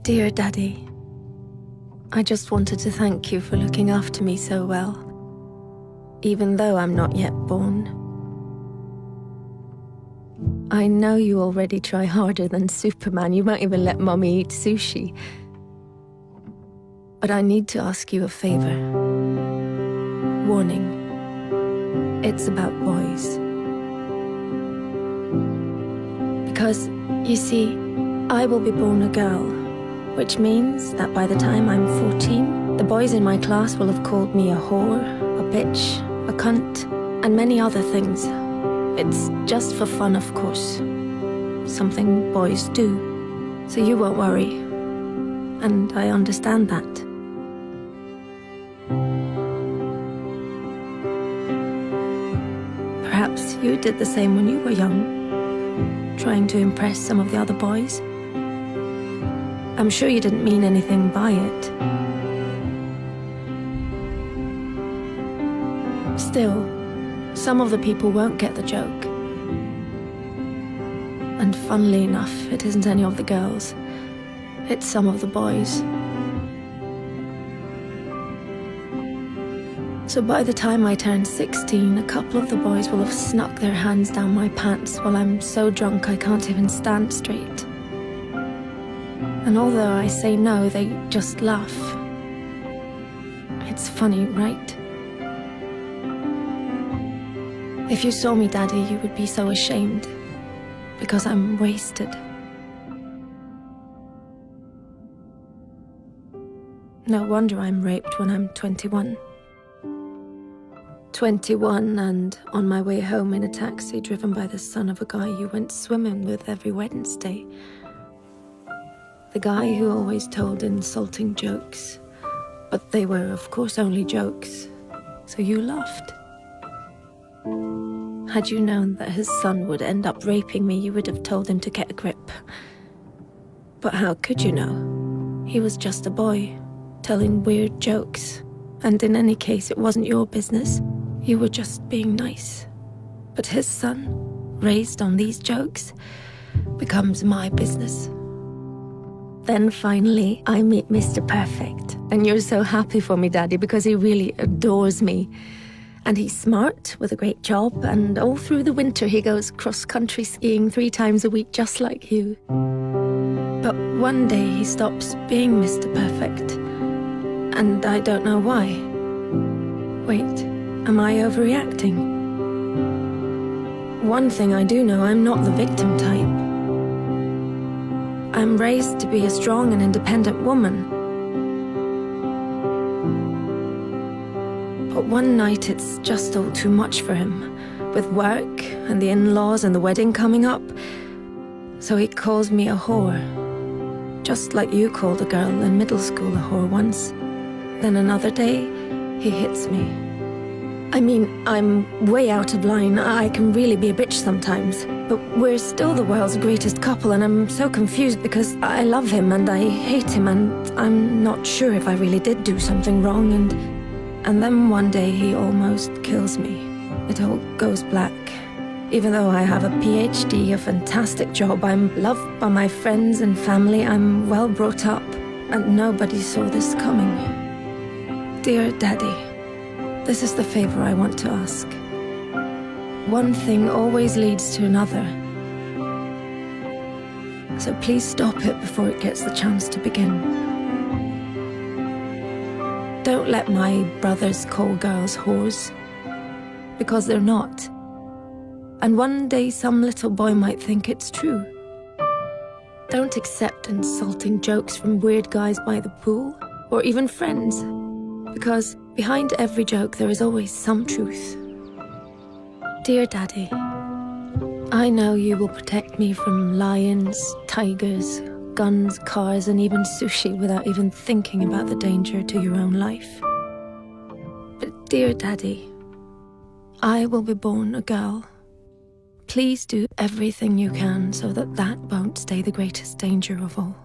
Dear Daddy, I just wanted to thank you for looking after me so well, even though I'm not yet born. I know you already try harder than Superman. You won't even let Mommy eat sushi. But I need to ask you a favor. Warning. It's about boys. Because, you see, I will be born a girl, which means that by the time I'm 14, the boys in my class will have called me a whore, a bitch, a cunt, and many other things. It's just for fun, of course. Something boys do. So you won't worry. And I understand that. Perhaps you did the same when you were young, trying to impress some of the other boys. I'm sure you didn't mean anything by it. Still, some of the people won't get the joke. And funnily enough, it isn't any of the girls. It's some of the boys. So by the time I turn 16, a couple of the boys will have snuck their hands down my pants while I'm so drunk I can't even stand straight. And although I say no, they just laugh. It's funny, right? If you saw me, Daddy, you would be so ashamed, because I'm wasted. No wonder I'm raped when I'm 21. 21 and on my way home in a taxi driven by the son of a guy you went swimming with every Wednesday. The guy who always told insulting jokes, but they were, of course, only jokes, so you laughed. Had you known that his son would end up raping me, you would have told him to get a grip. But how could you know? He was just a boy, telling weird jokes. And in any case, it wasn't your business. You were just being nice. But his son, raised on these jokes, becomes my business. Then finally, I meet Mr. Perfect. And you're so happy for me, Daddy, because he really adores me. And he's smart, with a great job, and all through the winter he goes cross-country skiing 3 times a week, just like you. But one day he stops being Mr. Perfect. And I don't know why. Wait, am I overreacting? One thing I do know, I'm not the victim type. I'm raised to be a strong and independent woman. But one night it's just all too much for him, with work and the in-laws and the wedding coming up. So he calls me a whore, just like you called a girl in middle school a whore once. Then another day, he hits me. I mean, I'm way out of line. I can really be a bitch sometimes. But we're still the world's greatest couple, and I'm so confused because I love him and I hate him, and I'm not sure if I really did do something wrong, and then one day he almost kills me. It all goes black. Even though I have a PhD, a fantastic job, I'm loved by my friends and family, I'm well brought up, and nobody saw this coming. Dear Daddy, this is the favor I want to ask. One thing always leads to another. So please stop it before it gets the chance to begin. Don't let my brothers call girls whores, because they're not. And one day some little boy might think it's true. Don't accept insulting jokes from weird guys by the pool, or even friends, because behind every joke there is always some truth. Dear Daddy, I know you will protect me from lions, tigers, guns, cars, and even sushi without even thinking about the danger to your own life. But dear Daddy, I will be born a girl. Please do everything you can so that that won't stay the greatest danger of all.